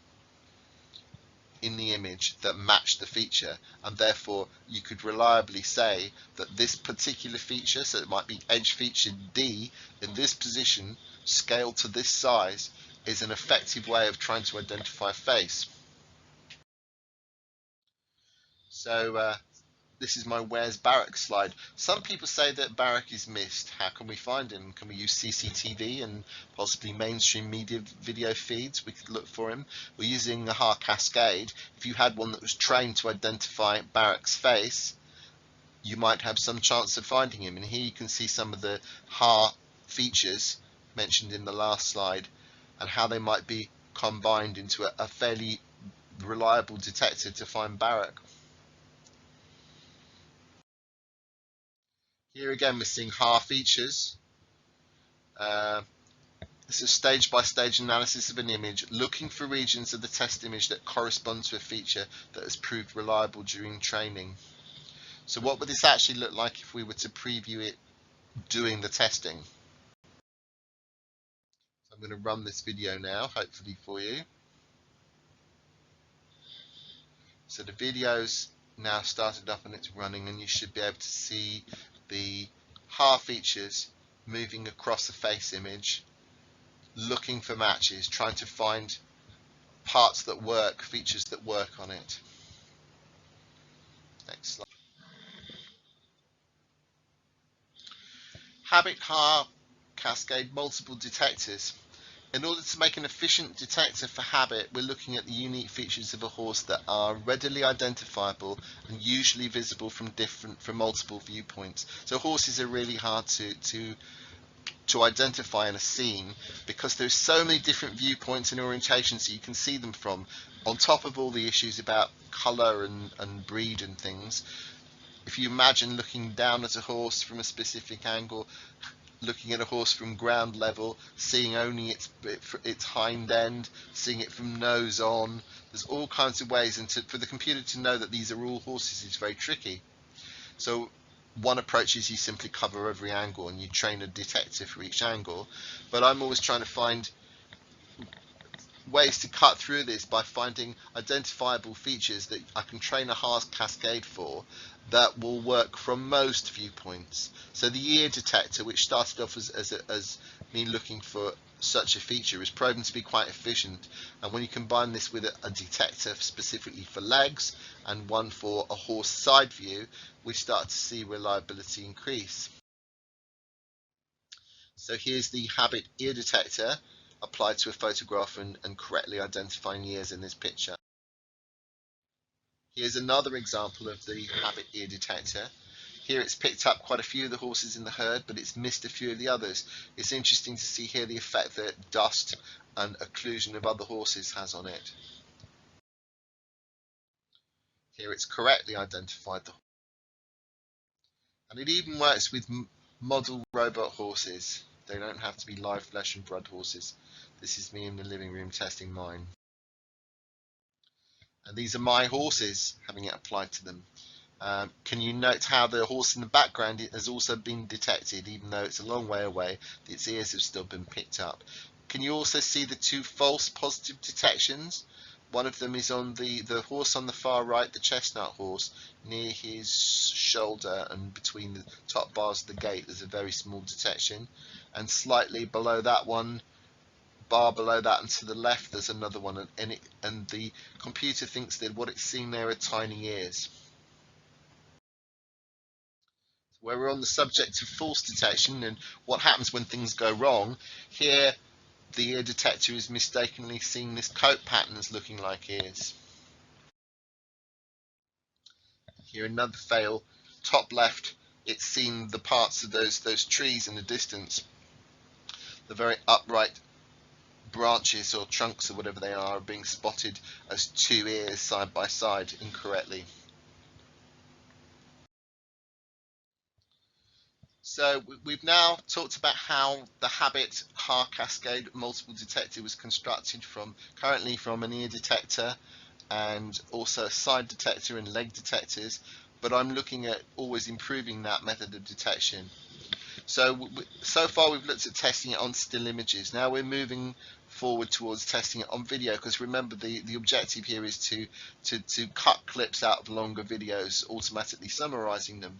in the image that match the feature, and therefore you could reliably say that this particular feature, so it might be edge feature D in this position, scaled to this size, is an effective way of trying to identify a face. So this is my Where's Barak slide. Some people say that Barak is missed. How can we find him? Can we use CCTV and possibly mainstream media video feeds? We could look for him. We're using the HAR cascade. If you had one that was trained to identify Barak's face, you might have some chance of finding him. And here you can see some of the HAR features mentioned in the last slide and how they might be combined into a fairly reliable detector to find Barak. Here again we're seeing HAR features. This is stage by stage analysis of an image, looking for regions of the test image that correspond to a feature that has proved reliable during training. So what would this actually look like if we were to preview it doing the testing? So I'm going to run this video now, hopefully for you. So the video's now started up and it's running, and you should be able to see the HAR features moving across the face image, looking for matches, trying to find parts that work, features that work on it. Next slide. Habit HAR cascade multiple detectors. In order to make an efficient detector for habit, we're looking at the unique features of a horse that are readily identifiable and usually visible from multiple viewpoints. So horses are really hard to identify in a scene because there's so many different viewpoints and orientations that you can see them from, on top of all the issues about colour and breed and things. If you imagine looking down at a horse from a specific angle, looking at a horse from ground level, seeing only its hind end, seeing it from nose on, there's all kinds of ways, and for the computer to know that these are all horses is very tricky. So one approach is you simply cover every angle and you train a detector for each angle, but I'm always trying to find ways to cut through this by finding identifiable features that I can train a HAR cascade for that will work from most viewpoints. So the ear detector, which started off as me looking for such a feature, is proven to be quite efficient, and when you combine this with a detector specifically for legs and one for a horse side view, we start to see reliability increase. So here's the habit ear detector applied to a photograph and correctly identifying ears in this picture. Here's another example of the habit ear detector. Here it's picked up quite a few of the horses in the herd, but it's missed a few of the others. It's interesting to see here the effect that dust and occlusion of other horses has on it. Here it's correctly identified the, and it even works with model robot horses. They don't have to be live flesh and blood horses. This is me in the living room testing mine. And these are my horses having it applied to them. Can you note how the horse in the background has also been detected, even though it's a long way away, its ears have still been picked up? Can you also see the two false positive detections? One of them is on the horse on the far right, the chestnut horse, near his shoulder and between the top bars of the gate. There's a very small detection, and slightly below that one, bar below that and to the left, there's another one, and the computer thinks that what it's seeing there are tiny ears. Where we're on the subject of false detection and what happens when things go wrong, here the ear detector is mistakenly seeing this coat pattern as looking like ears. Here another fail, top left, it's seen the parts of those trees in the distance, the very upright branches or trunks or whatever they are being spotted as two ears side by side incorrectly. So we've now talked about how the habit Haar cascade multiple detector was constructed currently from an ear detector and also a side detector and leg detectors, but I'm looking at always improving that method of detection. So far we've looked at testing it on still images. Now we're moving forward towards testing it on video, because remember the objective here is to cut clips out of longer videos, automatically summarizing them.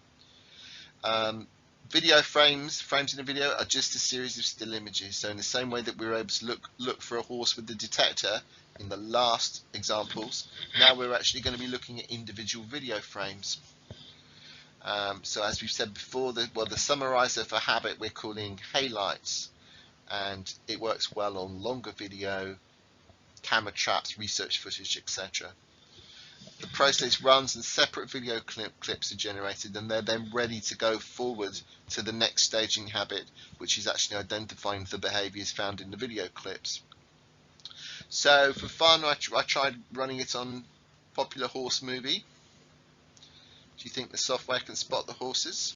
Video frames in a video are just a series of still images. So in the same way that we were able to look for a horse with the detector in the last examples, now we're actually going to be looking at individual video frames. So as we've said before, the summarizer for habit we're calling halights, and it works well on longer video, camera traps, research footage, etc. The process runs and separate video clips are generated, and they're then ready to go forward to the next staging habit, which is actually identifying the behaviors found in the video clips. So for fun, I tried running it on popular horse movie. Do you think the software can spot the horses?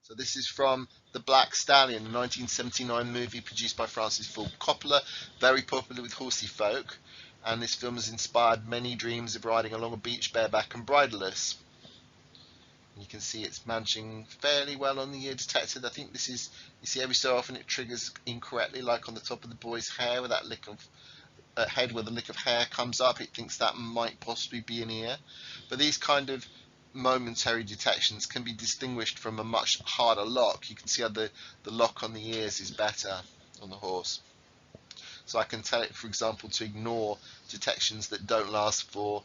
So this is from The Black Stallion, a 1979 movie produced by Francis Ford Coppola, very popular with horsey folk, and this film has inspired many dreams of riding along a beach bareback and bridleless. You can see it's managing fairly well on the ear detector. I think this is, you see every so often it triggers incorrectly, like on the top of the boy's hair where that lick of head where the lick of hair comes up, it thinks that might possibly be an ear. But these kind of momentary detections can be distinguished from a much harder lock. You can see how the lock on the ears is better on the horse. So I can tell it, for example, to ignore detections that don't last for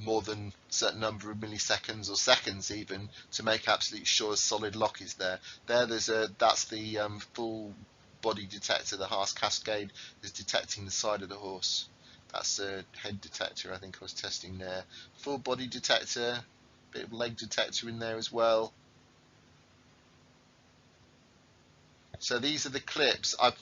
more than a certain number of milliseconds or seconds, even, to make absolutely sure a solid lock is there. That's the full body detector. The Haas Cascade is detecting the side of the horse. That's a head detector I think I was testing there. Full body detector, bit of leg detector in there as well. So these are the clips. I've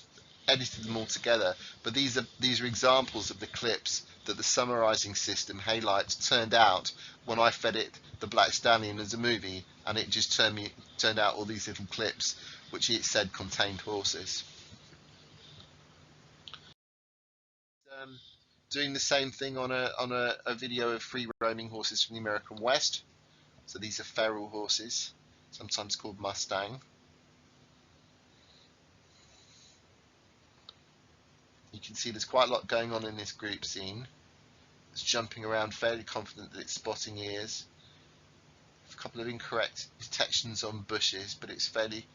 edited them all together, but these are examples of the clips that the summarizing system Halights turned out when I fed it The Black Stallion as a movie, and it just turned out all these little clips which it said contained horses. Doing the same thing on a video of free roaming horses from the American West. So these are feral horses, sometimes called Mustang. You can see there's quite a lot going on in this group scene. It's jumping around, fairly confident that it's spotting ears. A couple of incorrect detections on bushes, but it's fairly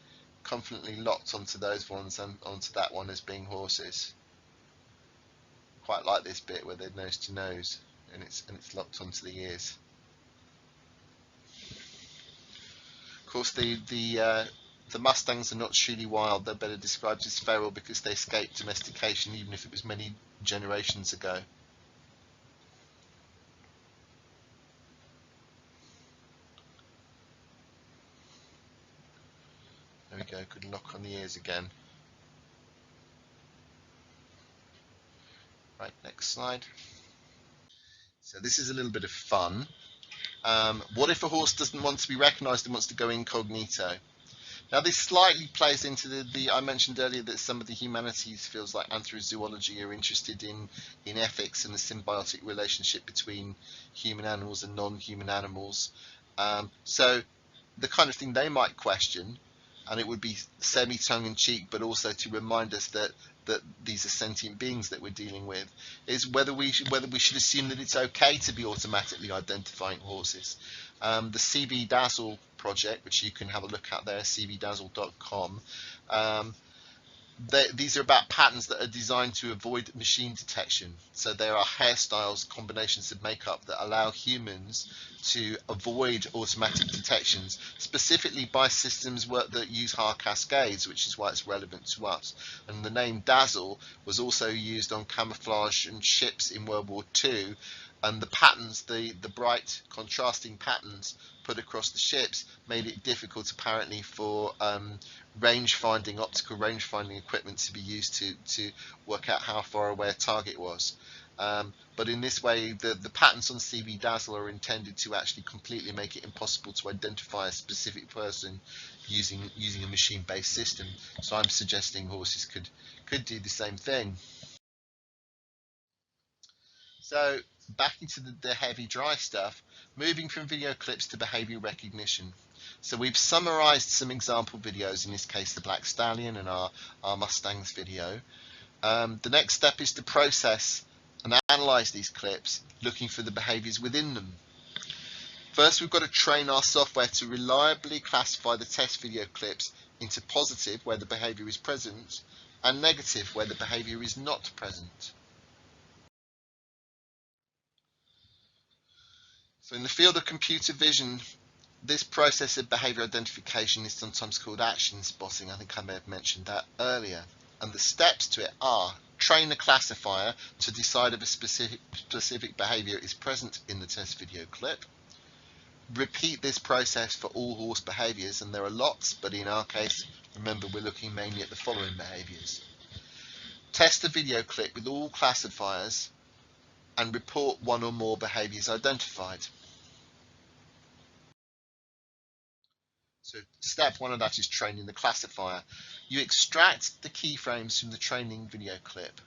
confidently locked onto those ones and onto that one as being horses. Quite like this bit where they're nose to nose, and it's locked onto the ears. Of course, the Mustangs are not truly wild. They're better described as feral because they escaped domestication, even if it was many generations ago. There we go, good lock on the ears again. Right, next slide. So this is a little bit of fun. What if a horse doesn't want to be recognized and wants to go incognito? Now this slightly plays into the I mentioned earlier that some of the humanities feels like anthrozoology are interested in ethics and the symbiotic relationship between human animals and non-human animals. So the kind of thing they might question, and it would be semi tongue-in-cheek, but also to remind us that these are sentient beings that we're dealing with, is whether we should assume that it's okay to be automatically identifying horses. The CB Dazzle project, which you can have a look at there, cbdazzle.com. These are about patterns that are designed to avoid machine detection. So there are hairstyles, combinations of makeup that allow humans to avoid automatic detections, specifically by systems that use hard cascades, which is why it's relevant to us. And the name Dazzle was also used on camouflage and ships in World War II. And the patterns, the bright contrasting patterns put across the ships made it difficult apparently for optical range finding equipment to be used to work out how far away a target was. But in this way, the patterns on CB Dazzle are intended to actually completely make it impossible to identify a specific person using a machine-based system. So I'm suggesting horses could do the same thing. So back into the heavy dry stuff, moving from video clips to behavior recognition. So we've summarized some example videos, in this case the Black Stallion and our Mustangs video. The next step is to process and analyze these clips, looking for the behaviors within them. First, we've got to train our software to reliably classify the test video clips into positive, where the behavior is present, and negative, where the behavior is not present. So in the field of computer vision, this process of behavior identification is sometimes called action spotting. I think I may have mentioned that earlier. And the steps to it are: train a classifier to decide if a specific behavior is present in the test video clip. Repeat this process for all horse behaviors, and there are lots, but in our case, remember, we're looking mainly at the following behaviors. Test the video clip with all classifiers and report one or more behaviors identified. So step one of that is training the classifier. You extract the keyframes from the training video clip.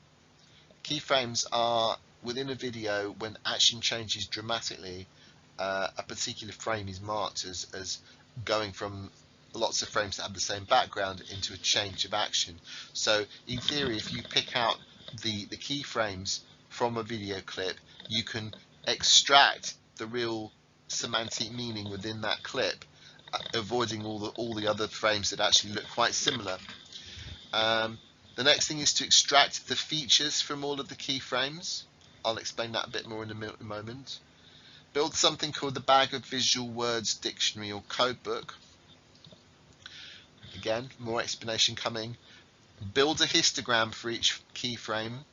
Keyframes are within a video when action changes dramatically. A particular frame is marked as going from lots of frames that have the same background into a change of action. So in theory, if you pick out the keyframes from a video clip, you can extract the real semantic meaning within that clip, avoiding all the other frames that actually look quite similar. The next thing is to extract the features from all of the keyframes. I'll explain that a bit more in a moment. Build something called the Bag of Visual Words Dictionary or Codebook. Again, more explanation coming. Build a histogram for each keyframe.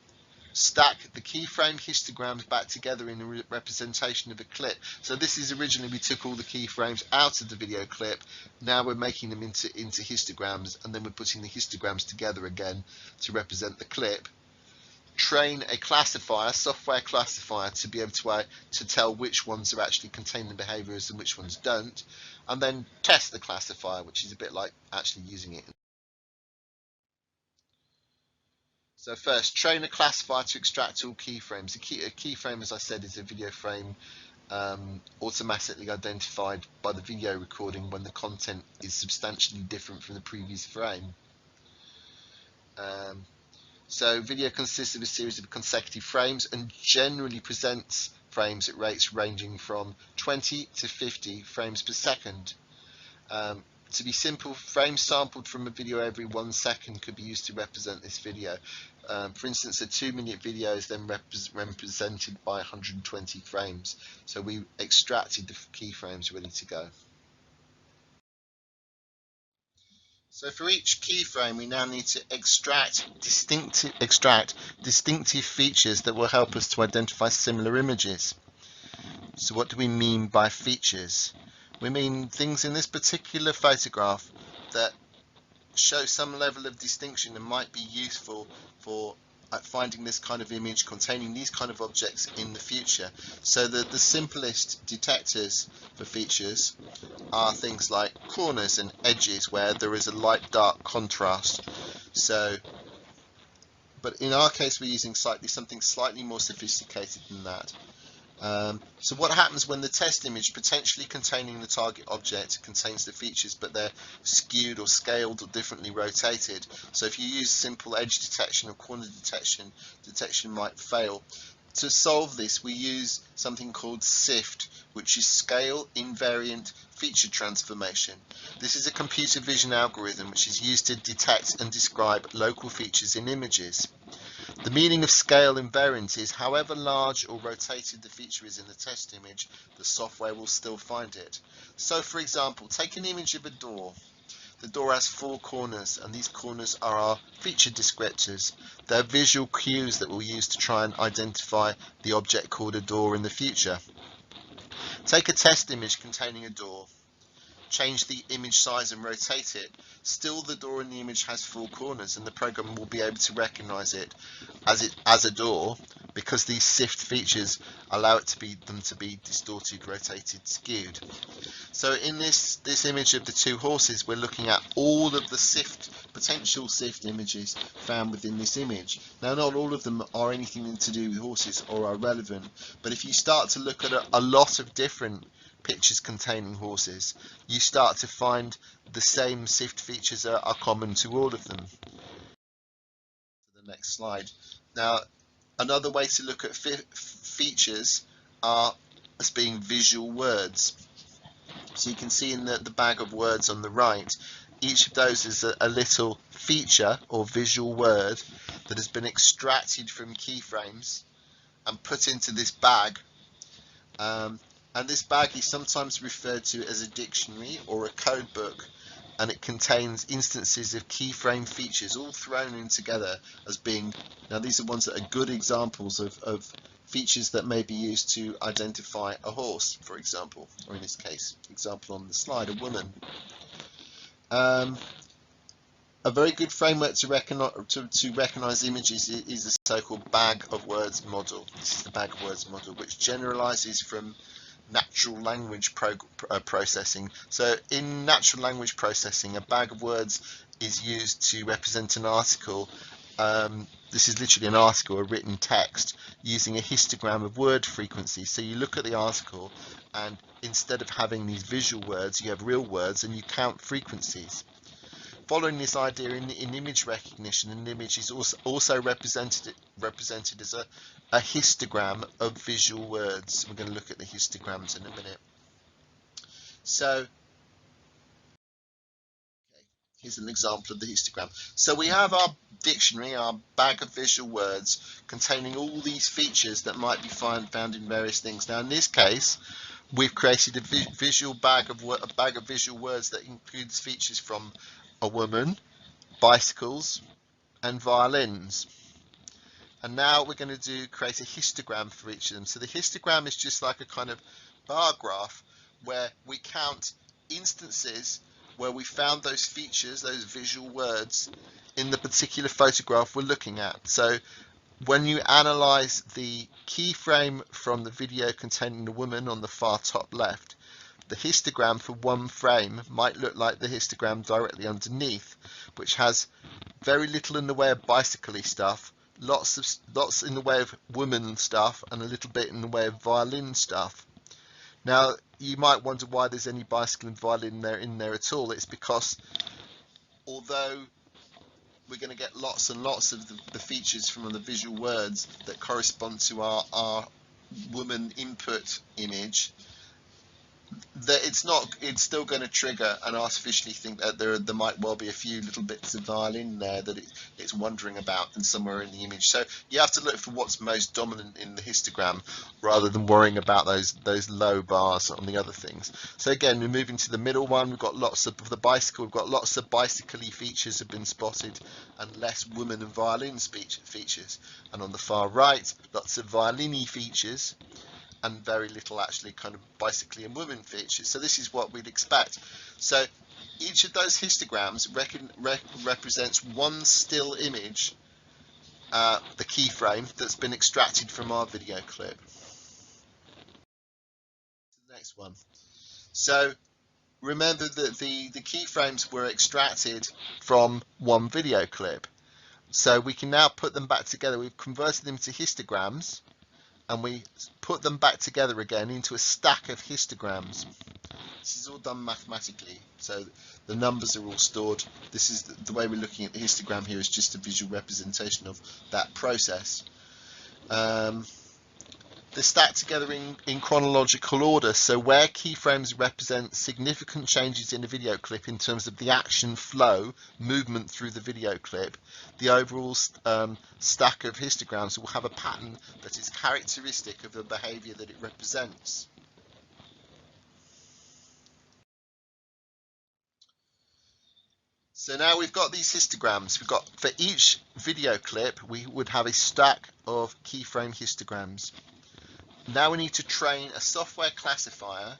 Stack the keyframe histograms back together in a representation of a clip. So this is originally, we took all the keyframes out of the video clip. Now we're making them into histograms, and then we're putting the histograms together again to represent the clip. Train a classifier, software classifier, to be able to tell which ones are actually containing behaviors and which ones don't, and then test the classifier, which is a bit like actually using it. So first, train a classifier to extract all keyframes. A keyframe, as I said, is a video frame automatically identified by the video recording when the content is substantially different from the previous frame. So video consists of a series of consecutive frames and generally presents frames at rates ranging from 20 to 50 frames per second. To be simple, frames sampled from a video every 1 second could be used to represent this video. For instance, a 2-minute video is then represented by 120 frames. So we extracted the keyframes ready to go. So for each keyframe, we now need to extract distinctive features that will help us to identify similar images. So what do we mean by features? We mean things in this particular photograph that show some level of distinction and might be useful for at finding this kind of image containing these kind of objects in the future. So the simplest detectors for features are things like corners and edges where there is a light-dark contrast. So, but in our case, we're using something slightly more sophisticated than that. So what happens when the test image potentially containing the target object contains the features but they're skewed or scaled or differently rotated? So if you use simple edge detection or corner detection, detection might fail. To solve this, we use something called SIFT, which is Scale Invariant Feature Transformation. This is a computer vision algorithm which is used to detect and describe local features in images. The meaning of scale invariant is however large or rotated the feature is in the test image, the software will still find it. So for example, take an image of a door. The door has 4 corners, and these corners are our feature descriptors. They're visual cues that we'll use to try and identify the object called a door in the future. Take a test image containing a door. Change the image size and rotate it. Still, the door in the image has 4 corners, and the program will be able to recognize it as a door because these SIFT features allow it to be distorted, rotated, skewed. So in this image of the 2 horses, we're looking at all of the potential SIFT images found within this image. Now, not all of them are anything to do with horses or are relevant, but if you start to look at a lot of different pictures containing horses, you start to find the same SIFT features are common to all of them. The next slide. Now, another way to look at features are as being visual words. So you can see in the bag of words on the right, each of those is a little feature or visual word that has been extracted from keyframes and put into this bag. And this bag is sometimes referred to as a dictionary or a code book, and it contains instances of keyframe features all thrown in together as being, now these are ones that are good examples of features that may be used to identify a horse, for example, or in this case, example on the slide, a woman. A very good framework to recognize images is the so-called bag of words model. This is the bag of words model, which generalizes from natural language processing. So in natural language processing, a bag of words is used to represent an article. This is literally an article, a written text, using a histogram of word frequency. So you look at the article, and instead of having these visual words, you have real words, and you count frequencies. Following this idea in image recognition, an image is also represented as a histogram of visual words. We're going to look at the histograms in a minute. So, here's an example of the histogram. So we have our dictionary, our bag of visual words, containing all these features that might be found in various things. Now, in this case, we've created a visual bag of visual words that includes features from a woman, bicycles, and violins. And now we're going to create a histogram for each of them. So the histogram is just like a kind of bar graph where we count instances where we found those features, those visual words, in the particular photograph we're looking at. So when you analyze the keyframe from the video containing the woman on the far top left, the histogram for one frame might look like the histogram directly underneath, which has very little in the way of bicycle-y stuff, lots in the way of woman stuff, and a little bit in the way of violin stuff. Now, you might wonder why there's any bicycle and violin in there at all. It's because although we're going to get lots and lots of the features from the visual words that correspond to our woman input image, that it's still going to trigger and artificially think that there might well be a few little bits of violin there that it's wondering about and somewhere in the image. So you have to look for what's most dominant in the histogram rather than worrying about those low bars on the other things. So again, we're moving to the middle one. We've got lots of the bicycle. We've got lots of bicycle-y features have been spotted and less woman and violin features. And on the far right, lots of violin-y features and very little actually kind of bicycle and woman features. So this is what we'd expect. So each of those histograms represents one still image the keyframe that's been extracted from our video clip. The next one. So remember that the keyframes were extracted from one video clip. So we can now put them back together. We've converted them to histograms, and we put them back together again into a stack of histograms. This is all done mathematically, so the numbers are all stored. This is the way we're looking at the histogram here, is just a visual representation of that process. They're stacked together in chronological order, so where keyframes represent significant changes in a video clip in terms of the action flow, movement through the video clip, the overall stack of histograms will have a pattern that is characteristic of the behavior that it represents. So now we've got these histograms. We've got, for each video clip, we would have a stack of keyframe histograms. Now we need to train a software classifier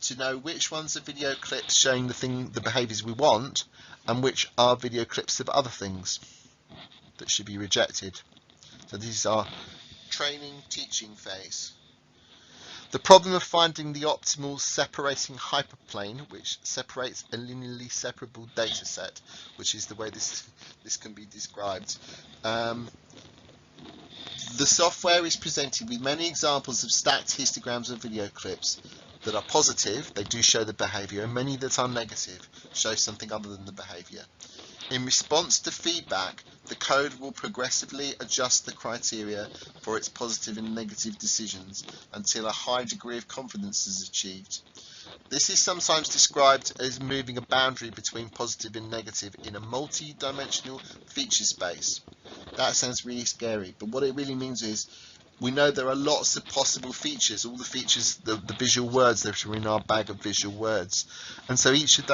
to know which ones are video clips showing the behaviors we want, and which are video clips of other things that should be rejected. So these are training, teaching phase. The problem of finding the optimal separating hyperplane, which separates a linearly separable data set, which is the way this can be described. The software is presented with many examples of stacked histograms of video clips that are positive, they do show the behavior, and many that are negative, show something other than the behavior. In response to feedback, the code will progressively adjust the criteria for its positive and negative decisions until a high degree of confidence is achieved. This is sometimes described as moving a boundary between positive and negative in a multi-dimensional feature space. That sounds really scary, but what it really means is we know there are lots of possible features, all the features, the visual words that are in our bag of visual words, and so each of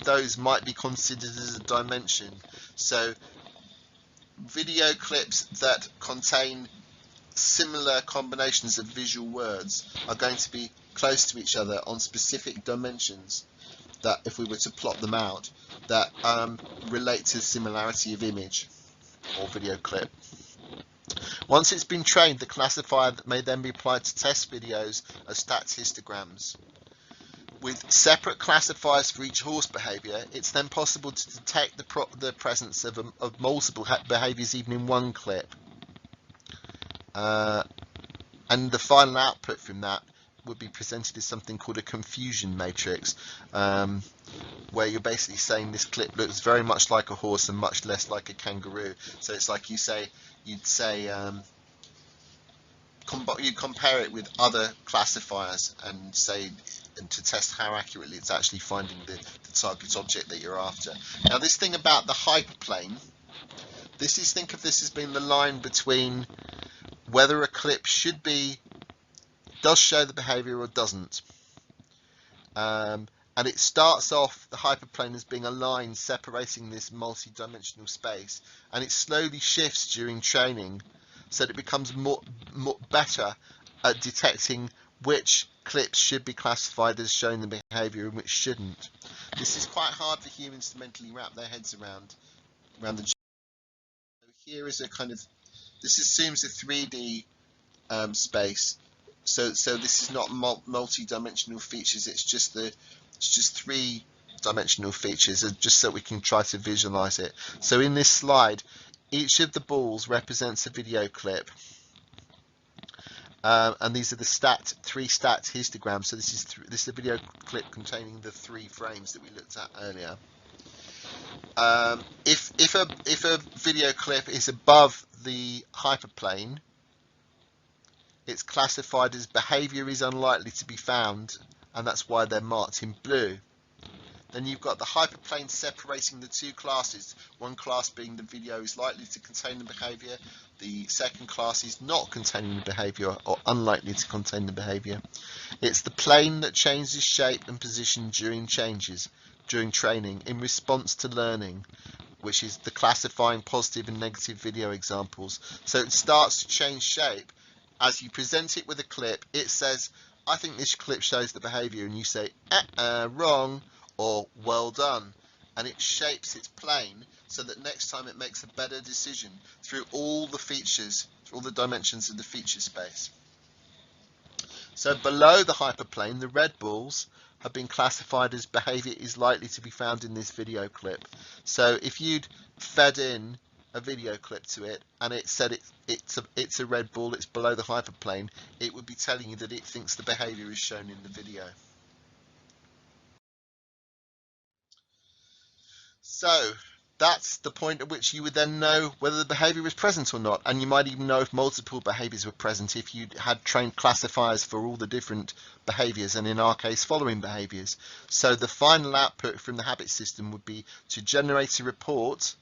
those might be considered as a dimension. So video clips that contain similar combinations of visual words are going to be close to each other on specific dimensions that, if we were to plot them out, that relate to similarity of image or video clip. Once it's been trained, the classifier may then be applied to test videos as stacked histograms. With separate classifiers for each horse behavior, it's then possible to detect the presence of multiple behaviors even in one clip. And the final output from that would be presented as something called a confusion matrix, where you're basically saying this clip looks very much like a horse and much less like a kangaroo. So it's like you'd compare it with other classifiers and to test how accurately it's actually finding the target object that you're after. Now this thing about the hyperplane, think of this as being the line between whether a clip does show the behavior or doesn't. And it starts off, the hyperplane, as being a line separating this multi-dimensional space, and it slowly shifts during training so that it becomes more better at detecting which clips should be classified as showing the behavior and which shouldn't. This is quite hard for humans to mentally wrap their heads around the. So here is this assumes a 3D space. So this is not multi-dimensional features. It's just 3-dimensional features, just so we can try to visualize it. So in this slide, each of the balls represents a video clip, and these are the three stacked histograms. So this is a video clip containing the 3 frames that we looked at earlier. If a video clip is above the hyperplane, it's classified as behavior is unlikely to be found, and that's why they're marked in blue. Then you've got the hyperplane separating the 2 classes, one class being the video is likely to contain the behavior, the second class is not containing the behavior or unlikely to contain the behavior. It's the plane that changes shape and position during training in response to learning, which is the classifying positive and negative video examples. So it starts to change shape. As you present it with a clip, it says, I think this clip shows the behavior, and you say, wrong, or well done. and it shapes its plane so that next time it makes a better decision through all the features, through all the dimensions of the feature space. So below the hyperplane, the red balls have been classified as behavior is likely to be found in this video clip. So if you'd fed in a video clip to it and it said it's a red ball, it's below the hyperplane, it would be telling you that it thinks the behavior is shown in the video. So that's the point at which you would then know whether the behavior was present or not, and you might even know if multiple behaviors were present if you had trained classifiers for all the different behaviors, and in our case following behaviors. So the final output from the habit system would be to generate a report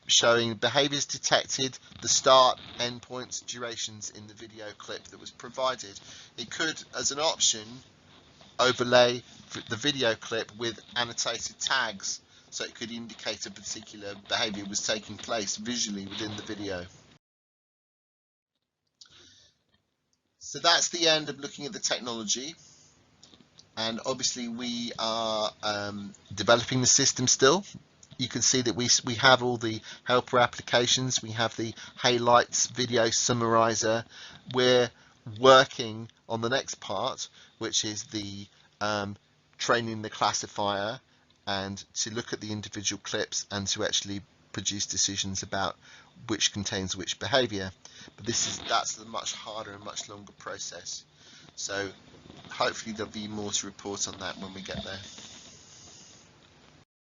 showing behaviors detected, the start, endpoints, durations in the video clip that was provided. It could, as an option, overlay the video clip with annotated tags, so it could indicate a particular behavior was taking place visually within the video. So that's the end of looking at the technology, and obviously we are developing the system still. You can see that we have all the helper applications. We have the Highlights video summarizer. We're working on the next part, which is the training the classifier and to look at the individual clips and to actually produce decisions about which contains which behavior. But that's a much harder and much longer process. So hopefully there'll be more to report on that when we get there.